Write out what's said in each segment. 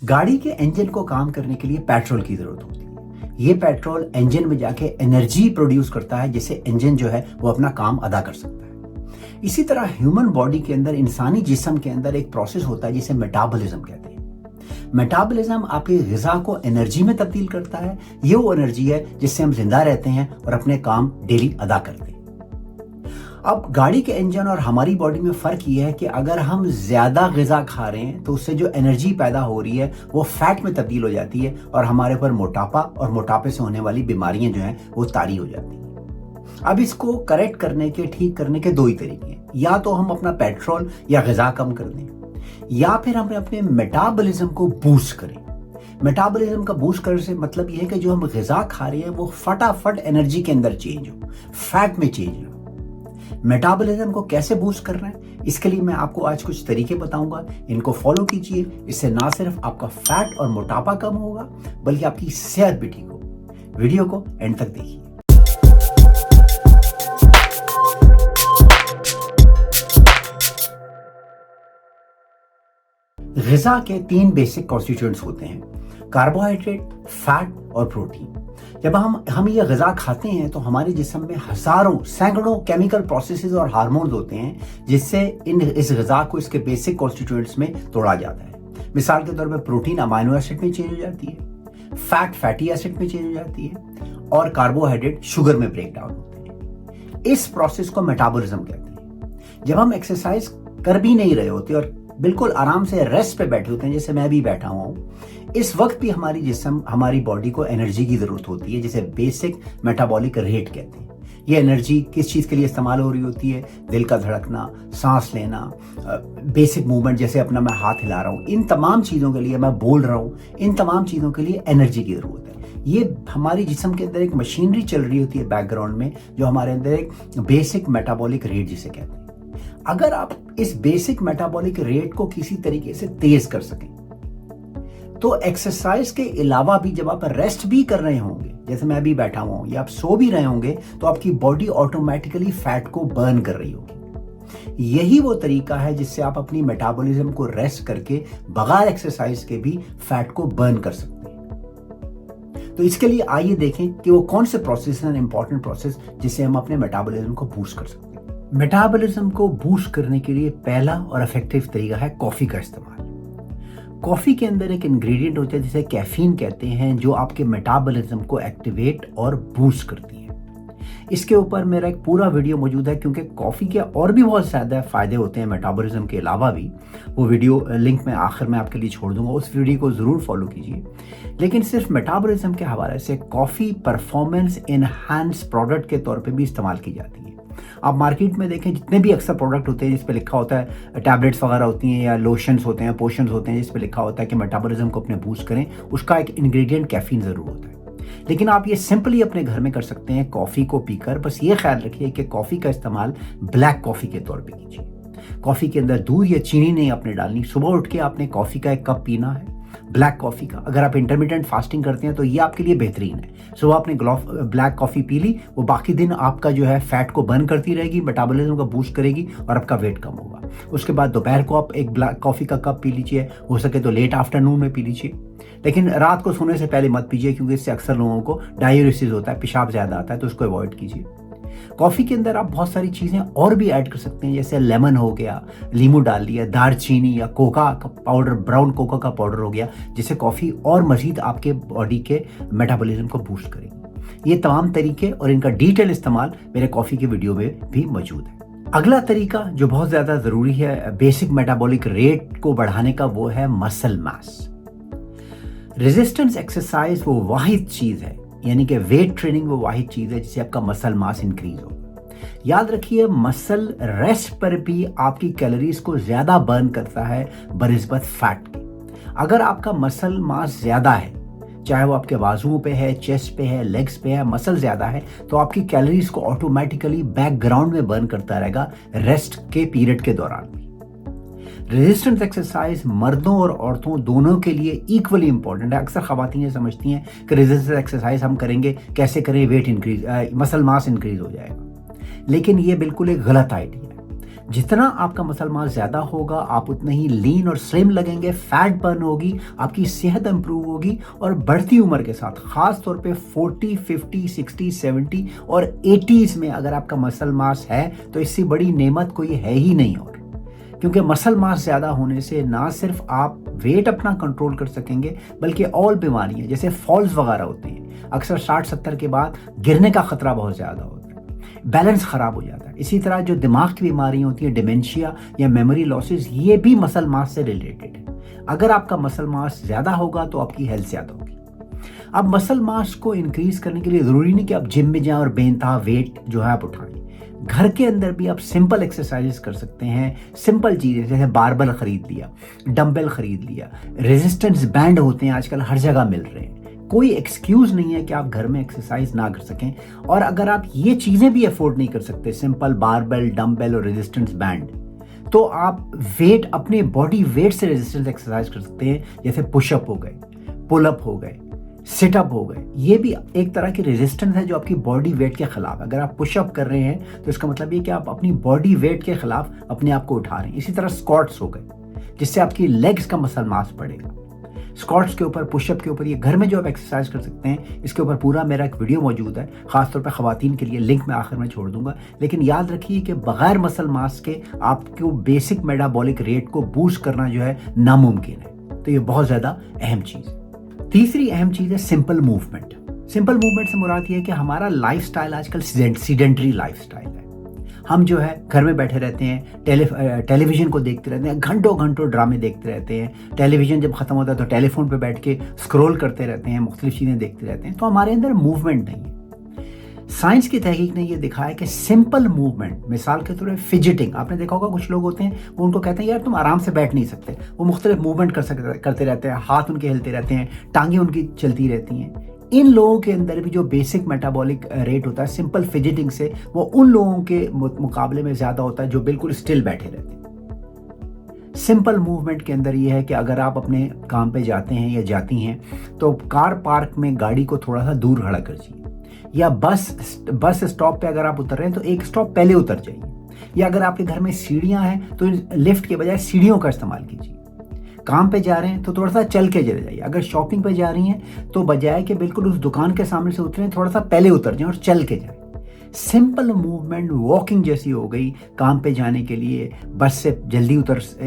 गाड़ी के इंजन को काम करने के लिए पेट्रोल की जरूरत होती है। ये पेट्रोल इंजन में जाके एनर्जी प्रोड्यूस करता है जिससे इंजन जो है वो अपना काम अदा कर सकता है। इसी तरह ह्यूमन बॉडी के अंदर, इंसानी जिस्म के अंदर एक प्रोसेस होता है जिसे मेटाबॉलिज्म कहते हैं। मेटाबॉलिज्म आपकी ग़िज़ा को एनर्जी में तब्दील करता है। ये वो एनर्जी है जिससे हम जिंदा रहते हैं और अपने काम डेली अदा करते हैं। अब गाड़ी के इंजन और हमारी बॉडी में फ़र्क ये है कि अगर हम ज़्यादा ग़िज़ा खा रहे हैं तो उससे जो एनर्जी पैदा हो रही है वो फैट में तब्दील हो जाती है और हमारे ऊपर मोटापा और मोटापे से होने वाली बीमारियां जो हैं वो तारी हो जाती हैं। अब इसको करेक्ट करने के, ठीक करने के दो ही तरीके हैं। या तो हम अपना पेट्रोल या ग़िज़ा कम कर दें, या फिर हम अपने मेटाबॉलिज्म को बूस्ट करें। मेटाबॉलिज्म का बूस्ट करने से मतलब ये है कि जो हम ग़िज़ा खा रहे हैं वो फटाफट एनर्जी के अंदर चेंज हो, फैट में चेंज हो। मेटाबॉलिज्म को कैसे बूस्ट करना है, इसके लिए मैं आपको आज कुछ तरीके बताऊंगा। इनको फॉलो कीजिए। इससे ना सिर्फ आपका फैट और मोटापा कम होगा बल्कि आपकी सेहत भी ठीक होगी। वीडियो को एंड तक देखिए। ग़िज़ा के 3 बेसिक कॉन्स्टिट्यूएंट्स होते हैं: कार्बोहाइड्रेट, फैट और प्रोटीन। जब हम ये ग़िज़ा खाते हैं तो हमारे जिस्म में हज़ारों, सैकड़ों केमिकल प्रोसेसेस और हार्मोन्स होते हैं जिससे इस ग़िज़ा को इसके बेसिक कॉन्स्टिट्यूएंट्स में तोड़ा जाता है। मिसाल के तौर पर प्रोटीन अमाइनो एसिड में चेंज हो जाती है, फैट फैटी एसिड में चेंज हो जाती है और कार्बोहाइड्रेट शुगर में ब्रेक डाउन होते हैं। इस प्रोसेस को मेटाबॉलिज्म कहते हैं। जब हम एक्सरसाइज कर भी नहीं रहे होते और बिल्कुल आराम से रेस्ट पे बैठे होते हैं, जैसे मैं भी बैठा हुआ हूँ, इस वक्त भी हमारी बॉडी को एनर्जी की जरूरत होती है जिसे बेसिक मेटाबॉलिक रेट कहते हैं। ये एनर्जी किस चीज़ के लिए इस्तेमाल हो रही होती है? दिल का धड़कना, सांस लेना, बेसिक मूवमेंट, जैसे अपना मैं हाथ हिला रहा हूँ, इन तमाम चीज़ों के लिए, मैं बोल रहा हूँ, इन तमाम चीज़ों के लिए एनर्जी की ज़रूरत है। ये हमारी जिस्म के अंदर एक मशीनरी चल रही होती है बैकग्राउंड में, जो हमारे अंदर एक बेसिक मेटाबॉलिक रेट जिसे कहते हैं। अगर आप इस बेसिक मेटाबॉलिक रेट को किसी तरीके से तेज कर सकें तो एक्सरसाइज के अलावा भी जब आप रेस्ट भी कर रहे होंगे, जैसे मैं अभी बैठा हुआ हूं, या आप सो भी रहे होंगे, तो आपकी बॉडी ऑटोमेटिकली फैट को बर्न कर रही होगी। यही वो तरीका है जिससे आप अपनी मेटाबॉलिज्म को रेस्ट करके बगैर एक्सरसाइज के भी फैट को बर्न कर सकते हैं। तो इसके लिए आइए देखें कि वो कौन से प्रोसेस हैं, इंपॉर्टेंट प्रोसेस, जिससे हम अपने मेटाबॉलिज्म को बूस्ट कर सकते हैं। मेटाबॉलिज्म को बूस्ट करने के लिए पहला और इफेक्टिव तरीका है कॉफी का इस्तेमाल। कॉफी के अंदर एक इंग्रेडिएंट होता है जिसे कैफीन कहते हैं, जो आपके मेटाबॉलिज्म को एक्टिवेट और बूस्ट करती है। इसके ऊपर मेरा एक पूरा वीडियो मौजूद है, क्योंकि कॉफी के और भी बहुत ज़्यादा फायदे होते हैं मेटाबॉलिज्म के अलावा भी। वो वीडियो लिंक मैं आखिर में आपके लिए छोड़ दूंगा, उस वीडियो को ज़रूर फॉलो कीजिए। लेकिन सिर्फ मेटाबॉलिज्म के हवाले से कॉफ़ी परफॉर्मेंस इनहांस प्रोडक्ट के तौर पर भी इस्तेमाल की जाती है। आप मार्केट में देखें, जितने भी अक्सर प्रोडक्ट होते हैं जिस पे लिखा होता है, टैबलेट्स वगैरह होती हैं या लोशंस होते हैं, पोशंस होते हैं, जिस पे लिखा होता है कि मेटाबॉलिज्म को अपने बूस्ट करें, उसका एक इंग्रेडिएंट कैफीन ज़रूर होता है। लेकिन आप ये सिंपली अपने घर में कर सकते हैं कॉफ़ी को पीकर। बस ये ख्याल रखिए कि कॉफ़ी का इस्तेमाल ब्लैक कॉफ़ी के तौर पर कीजिए। कॉफ़ी के अंदर दूध या चीनी नहीं आपने डालनी। सुबह उठ के आपने कॉफ़ी का एक कप पीना है, ब्लैक कॉफ़ी का। अगर आप इंटरमिटेंट फास्टिंग करते हैं तो ये आपके लिए बेहतरीन है। सुबह आपने ब्लैक कॉफ़ी पी ली, वो बाकी दिन आपका जो है फैट को बर्न करती रहेगी, मेटाबॉलिज्म को बूस्ट करेगी और आपका वेट कम होगा। उसके बाद दोपहर को आप एक ब्लैक कॉफ़ी का कप पी लीजिए, हो सके तो लेट आफ्टरनून में पी लीजिए। लेकिन रात को सोने से पहले मत पीजिए, क्योंकि इससे अक्सर लोगों को डाययूरेसिस होता है, पेशाब ज़्यादा आता है, तो उसको अवॉइड कीजिए। कॉफ़ी के अंदर आप बहुत सारी चीज़ें और भी ऐड कर सकते हैं, जैसे लेमन हो गया, नींबू डाल दिया, दालचीनी या कोका का पाउडर, ब्राउन कोका का पाउडर हो गया, जिससे कॉफ़ी और मज़ीद आपके बॉडी के मेटाबॉलिज्म को बूस्ट करेगी। ये तमाम तरीके और इनका डिटेल इस्तेमाल मेरे कॉफ़ी के वीडियो में भी मौजूद है। अगला तरीका जो बहुत ज़्यादा ज़रूरी है बेसिक मेटाबॉलिक रेट को बढ़ाने का, वो है मसल मास। रेजिस्टेंस एक्सरसाइज वो वाहिद चीज़ है, यानी कि वेट ट्रेनिंग वो वाहिद चीज़ है जिससे आपका मसल मास इंक्रीज हो। याद रखिए, मसल रेस्ट पर भी आपकी कैलोरीज को ज़्यादा बर्न करता है बनिस्बत फैट के। अगर आपका मसल मास ज़्यादा है, चाहे वो आपके बाजुओं पे है, चेस्ट पे है, लेग्स पे है, मसल ज़्यादा है, तो आपकी कैलोरीज को ऑटोमेटिकली बैकग्राउंड में बर्न करता रहेगा रेस्ट के पीरियड के दौरान भी। रेजिस्टेंस एक्सरसाइज मर्दों और औरतों दोनों के लिए इक्वली इंपॉर्टेंट है। अक्सर ख़वातीन समझती हैं कि रेजिस्टेंस एक्सरसाइज हम करेंगे, कैसे करें, weight increase, muscle mass increase हो जाएगा। लेकिन ये बिल्कुल एक गलत आइडिया है। जितना आपका मसल मास ज़्यादा होगा आप उतने ही लीन और स्लिम लगेंगे, फैट बर्न होगी, आपकी सेहत इंप्रूव होगी और बढ़ती उम्र के साथ खास तौर पे 40, 50, 60, 70 और 80s में अगर आपका मसल मास है तो इससे बड़ी नेमत कोई है ही नहीं। और क्योंकि मसल मास ज़्यादा होने से ना सिर्फ आप वेट अपना कंट्रोल कर सकेंगे बल्कि और बीमारियां जैसे फॉल्स वगैरह होते हैं, अक्सर 60-70 के बाद गिरने का खतरा बहुत ज़्यादा होता है, बैलेंस ख़राब हो जाता है। इसी तरह जो दिमाग की बीमारियां होती हैं, डिमेंशिया या मेमोरी लॉसेस, ये भी मसल मास से रिलेटेड है। अगर आपका मसल मास ज़्यादा होगा तो आपकी हेल्थ ज़्यादा होगी। अब मसल मास को इंक्रीज करने के लिए ज़रूरी नहीं कि आप जिम में जाएं और बेनतहा वेट जो है आप उठाएं। घर के अंदर भी आप सिंपल एक्सरसाइजेस कर सकते हैं, सिंपल चीज़ें जैसे बारबल खरीद लिया, डंबल खरीद लिया, रेजिस्टेंस बैंड होते हैं आजकल हर जगह मिल रहे हैं। कोई एक्सक्यूज़ नहीं है कि आप घर में एक्सरसाइज ना कर सकें। और अगर आप ये चीज़ें भी अफोर्ड नहीं कर सकते, सिंपल बारबल, डंबल और रेजिस्टेंस बैंड, तो आप वेट अपने बॉडी वेट से रेजिस्टेंस एक्सरसाइज कर सकते हैं, जैसे पुशअप हो गए, पुलअप हो गए, सिटअप हो गए। ये भी एक तरह की रेजिस्टेंस है जो आपकी बॉडी वेट के खिलाफ है। अगर आप पुशअप कर रहे हैं तो इसका मतलब ये कि आप अपनी बॉडी वेट के खिलाफ अपने आप को उठा रहे हैं। इसी तरह स्क्वाट्स हो गए, जिससे आपकी लेग्स का मसल मास बढ़ेगा। स्क्वाट्स के ऊपर, पुशअप के ऊपर, ये घर में जो आप एक्सरसाइज कर सकते हैं, इसके ऊपर पूरा मेरा एक वीडियो मौजूद है, खासतौर पर खवातीन के लिए, लिंक मैं आखिर में छोड़ दूंगा। लेकिन याद रखिए कि बगैर मसल मास के आपको बेसिक मेटाबॉलिक रेट को बूस्ट करना जो है नामुमकिन है। तो ये बहुत ज़्यादा अहम चीज़ है। तीसरी अहम चीज़ है सिंपल मूवमेंट। सिंपल मूवमेंट से मुराद ये है कि हमारा लाइफस्टाइल आजकल सीडेंटरी लाइफस्टाइल है। हम जो है घर में बैठे रहते हैं, टेलीविज़न को देखते रहते हैं, घंटों घंटों ड्रामे देखते रहते हैं। टेलीविज़न जब ख़त्म होता है तो टेलीफोन पे बैठ के स्क्रॉल करते रहते हैं, मुख्तलिफ चीज़ें देखते रहते हैं, तो हमारे अंदर मूवमेंट नहीं है। साइंस की तहकीक ने यह दिखाया है कि सिंपल मूवमेंट, मिसाल के तौर पर फिजिटिंग, आपने देखा होगा कुछ लोग होते हैं वो उनको कहते हैं यार तुम आराम से बैठ नहीं सकते, वो मुख्तलिफ मूवमेंट करते रहते हैं, हाथ उनके हिलते रहते हैं, टांगें उनकी चलती रहती हैं। इन लोगों के अंदर भी जो बेसिक मेटाबॉलिक रेट होता है सिंपल फिजिटिंग से, वो उन लोगों के मुकाबले में ज़्यादा होता है जो बिल्कुल स्टिल बैठे रहते हैं। सिंपल मूवमेंट के अंदर ये है कि अगर आप अपने काम पे जाते हैं या जाती हैं तो कार पार्क में गाड़ी को थोड़ा सा दूर खड़ा करिए, या बस स्टॉप पे अगर आप उतर रहे हैं तो एक स्टॉप पहले उतर जाइए, या अगर आपके घर में सीढ़ियां हैं तो लिफ्ट के बजाय सीढ़ियों का इस्तेमाल कीजिए। काम पे जा रहे हैं तो थोड़ा सा चल के चले जाइए। अगर शॉपिंग पे जा रही हैं तो बजाय कि बिल्कुल उस दुकान के सामने से उतरें, थोड़ा सा पहले उतर जाएं और चल के जाएं। सिंपल मूवमेंट वॉकिंग जैसी हो गई काम पे जाने के लिए, बस से जल्दी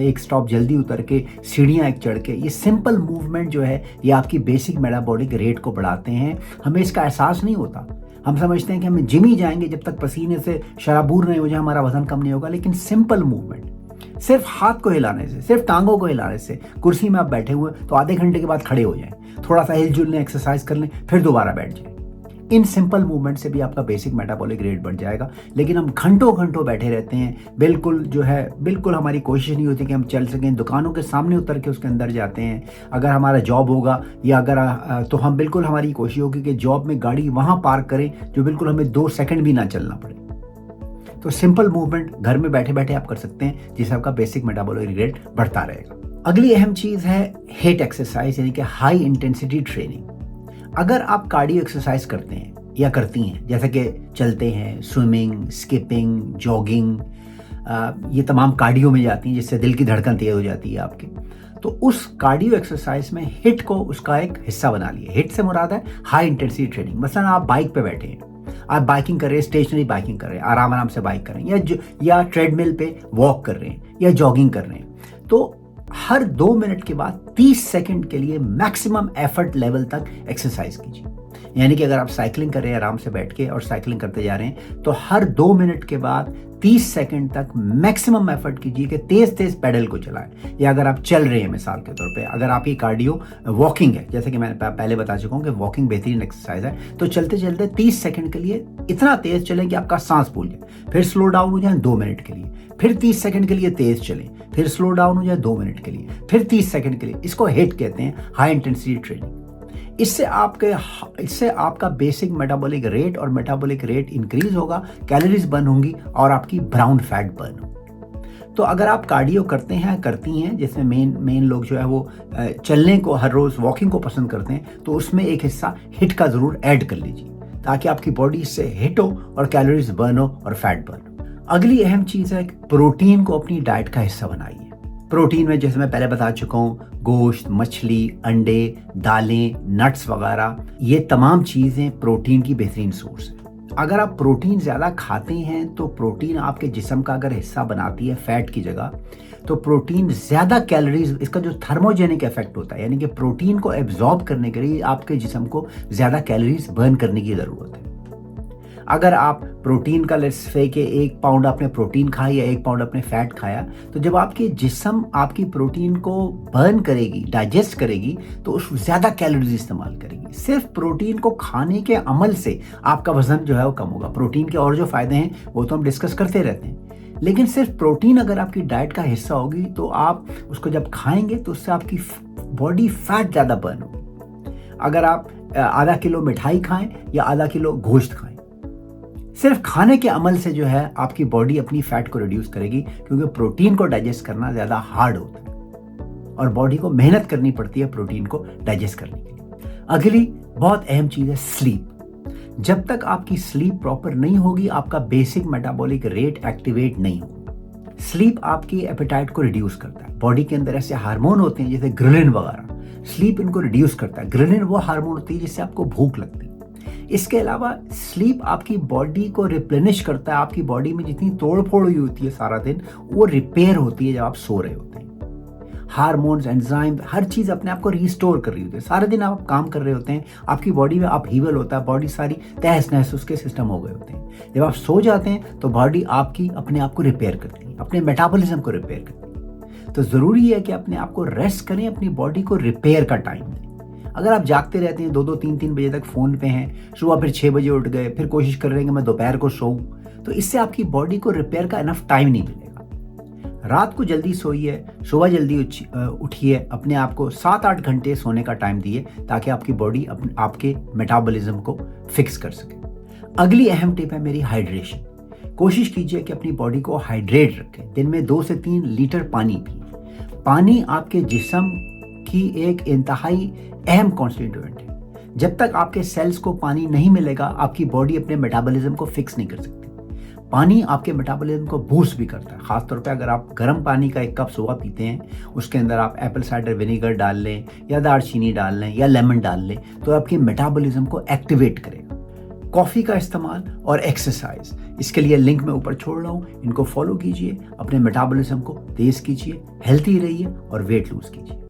एक स्टॉप जल्दी उतर के सीढ़ियाँ एक चढ़ के। ये सिंपल मूवमेंट जो है ये आपकी बेसिक मेटाबॉलिक रेट को बढ़ाते हैं। हमें इसका एहसास नहीं होता, हम समझते हैं कि हम जिम ही जाएंगे जब तक पसीने से शराबूर नहीं हो जाए, हमारा वजन कम नहीं होगा। लेकिन सिंपल मूवमेंट, सिर्फ हाथ को हिलाने से, सिर्फ टांगों को हिलाने से, कुर्सी में आप बैठे हुए तो आधे घंटे के बाद खड़े हो जाएं, थोड़ा सा हिलजुल लें, एक्सरसाइज कर लें, फिर दोबारा बैठ जाएं। इन सिंपल मूवमेंट से भी आपका बेसिक मेटाबॉलिक रेट बढ़ जाएगा। लेकिन हम घंटों घंटों बैठे रहते हैं, बिल्कुल हमारी कोशिश नहीं होती कि हम चल सकें। दुकानों के सामने उतर के उसके अंदर जाते हैं। अगर हमारा जॉब होगा या तो हम बिल्कुल, हमारी कोशिश होगी कि जॉब में गाड़ी वहाँ पार्क करें जो बिल्कुल हमें 2 सेकंड भी ना चलना पड़े। तो सिंपल मूवमेंट घर में बैठे बैठे आप कर सकते हैं, जिससे आपका बेसिक मेटाबॉलिक रेट बढ़ता रहेगा। अगली अहम चीज़ है हिट एक्सरसाइज, यानी कि हाई इंटेंसिटी ट्रेनिंग। अगर आप कार्डियो एक्सरसाइज करते हैं या करती हैं, जैसे कि चलते हैं, स्विमिंग, स्किपिंग, जॉगिंग, ये तमाम कार्डियो में जाती हैं, जिससे दिल की धड़कन तेज हो जाती है आपकी, तो उस कार्डियो एक्सरसाइज में हिट को उसका एक हिस्सा बना लिए। हिट से मुराद है हाई इंटेंसिटी ट्रेनिंग। मसलन आप बाइक पे बैठे हैं, आप बाइकिंग कर रहे हैं, स्टेशनरी बाइकिंग कर रहे हैं, आराम आराम से बाइक कर रहे हैं, या ट्रेडमिल पे वॉक कर रहे हैं या जॉगिंग कर रहे हैं, तो हर 2 मिनट के बाद 30 सेकंड के लिए मैक्सिमम एफर्ट लेवल तक एक्सरसाइज कीजिए। यानी कि अगर आप साइकिलिंग कर रहे हैं आराम से बैठ के और साइकिलिंग करते जा रहे हैं, तो हर 2 मिनट के बाद 30 सेकंड तक मैक्सिमम एफर्ट कीजिए कि तेज तेज पैडल को चलाएं। या अगर आप चल रहे हैं, मिसाल के तौर पे अगर आपकी कार्डियो वॉकिंग है, जैसे कि मैंने पहले बता चुका हूं कि वॉकिंग बेहतरीन एक्सरसाइज है, तो चलते चलते 30 सेकंड के लिए इतना तेज चलें कि आपका सांस फूल जाए, फिर स्लो डाउन हो जाए 2 मिनट के लिए, फिर 30 सेकंड के लिए तेज चलें, फिर स्लो डाउन हो जाए 2 मिनट के लिए, फिर 30 सेकंड के लिए। इसको हिट कहते हैं, हाई इंटेंसिटी ट्रेनिंग। इससे आपका बेसिक मेटाबॉलिक रेट और मेटाबॉलिक रेट इंक्रीज होगा, कैलोरीज बर्न होंगी और आपकी ब्राउन फैट बर्न होगी। तो अगर आप कार्डियो करते हैं, करती हैं, जिसमें मेन लोग जो है वो चलने को, हर रोज़ वॉकिंग को पसंद करते हैं, तो उसमें एक हिस्सा हिट का ज़रूर ऐड कर लीजिए, ताकि आपकी बॉडी इससे हिट हो और कैलोरीज बर्न हो और फैट बर्न हो। अगली अहम चीज़ है कि प्रोटीन को अपनी डाइट का हिस्सा बनाइए। प्रोटीन में जैसे मैं पहले बता चुका हूँ, गोश्त, मछली, अंडे, दालें, नट्स वगैरह, ये तमाम चीज़ें प्रोटीन की बेहतरीन सोर्स है। अगर आप प्रोटीन ज़्यादा खाते हैं तो प्रोटीन आपके जिस्म का अगर हिस्सा बनाती है फैट की जगह, तो प्रोटीन ज़्यादा कैलोरीज, इसका जो थर्मोजेनिक इफेक्ट होता है, यानी कि प्रोटीन को एब्जॉर्ब करने के लिए आपके जिस्म को ज़्यादा कैलोरीज बर्न करने की ज़रूरत है। अगर आप प्रोटीन का लेट्स से कि 1 पाउंड आपने प्रोटीन खाया या 1 पाउंड आपने फैट खाया, तो जब आपके जिस्म आपकी प्रोटीन को बर्न करेगी, डाइजेस्ट करेगी, तो उस ज़्यादा कैलोरीज इस्तेमाल करेगी। सिर्फ प्रोटीन को खाने के अमल से आपका वजन जो है वो कम होगा। प्रोटीन के और जो फ़ायदे हैं वो तो हम डिस्कस करते रहते हैं, लेकिन सिर्फ प्रोटीन अगर आपकी डाइट का हिस्सा होगी तो आप उसको जब खाएंगे तो उससे आपकी बॉडी फैट ज़्यादा बर्न होगी। अगर आप आधा किलो मिठाई खाएं या आधा किलो गोश्त खाएं, सिर्फ खाने के अमल से जो है आपकी बॉडी अपनी फैट को रिड्यूस करेगी, क्योंकि प्रोटीन को डाइजेस्ट करना ज़्यादा हार्ड होता है और बॉडी को मेहनत करनी पड़ती है प्रोटीन को डाइजेस्ट करने के लिए। अगली बहुत अहम चीज़ है स्लीप। जब तक आपकी स्लीप प्रॉपर नहीं होगी, आपका बेसिक मेटाबॉलिक रेट एक्टिवेट नहीं होगा। स्लीप आपकी एपेटाइट को रिड्यूस करता है। बॉडी के अंदर ऐसे हार्मोन होते हैं जैसे ग्रेलिन वगैरह, स्लीप इनको रिड्यूस करता है। ग्रेलिन वो हार्मोन होती है जिससे आपको भूख लगती है। इसके अलावा स्लीप आपकी बॉडी को रिप्लेनिश करता है। आपकी बॉडी में जितनी तोड़ फोड़ हुई होती है सारा दिन, वो रिपेयर होती है जब आप सो रहे होते हैं। हार्मोन्स, एंजाइम, हर चीज़ अपने आप को रिस्टोर कर रही होती है। सारे दिन आप काम कर रहे होते हैं, आपकी बॉडी में अपहीवल होता है, बॉडी सारी तहस नहस उसके सिस्टम हो गए होते हैं। जब आप सो जाते हैं तो बॉडी आपकी अपने आप को रिपेयर करती है, अपने मेटाबॉलिज्म को रिपेयर करती है। तो ज़रूरी है कि अपने आप को रेस्ट करें, अपनी बॉडी को रिपेयर का टाइम दें। अगर आप जागते रहते हैं 2-2, 3-3 बजे तक फ़ोन पे हैं, सुबह फिर 6 बजे उठ गए, फिर कोशिश कर रहे हैं कि मैं दोपहर को सोऊं, तो इससे आपकी बॉडी को रिपेयर का इनफ टाइम नहीं मिलेगा। रात को जल्दी सोइए, सुबह जल्दी उठिए, अपने आप को 7-8 घंटे सोने का टाइम दिए ताकि आपकी बॉडी आपके मेटाबॉलिज्म को फिक्स कर सके। अगली अहम टिप है मेरी हाइड्रेशन। कोशिश कीजिए कि अपनी बॉडी को हाइड्रेट रखें। दिन में 2 से 3 लीटर पानी पिए। पानी आपके जिस्म की एक इंतहाई अहम कॉन्स्टिट्यूएंट है। जब तक आपके सेल्स को पानी नहीं मिलेगा, आपकी बॉडी अपने मेटाबॉलिज्म को फिक्स नहीं कर सकती। पानी आपके मेटाबॉलिज्म को बूस्ट भी करता है। खासतौर पे अगर आप गर्म पानी का 1 कप सुबह पीते हैं, उसके अंदर आप एप्पल साइडर विनेगर डाल लें या दालचीनी डाल लें या लेमन डाल लें, तो आपकी मेटाबॉलिज्म को एक्टिवेट करेगा। कॉफ़ी का इस्तेमाल और एक्सरसाइज, इसके लिए लिंक मैं ऊपर छोड़ रहा हूँ, इनको फॉलो कीजिए, अपने मेटाबॉलिज्म को तेज़ कीजिए, हेल्थी रहिए और वेट लूज कीजिए।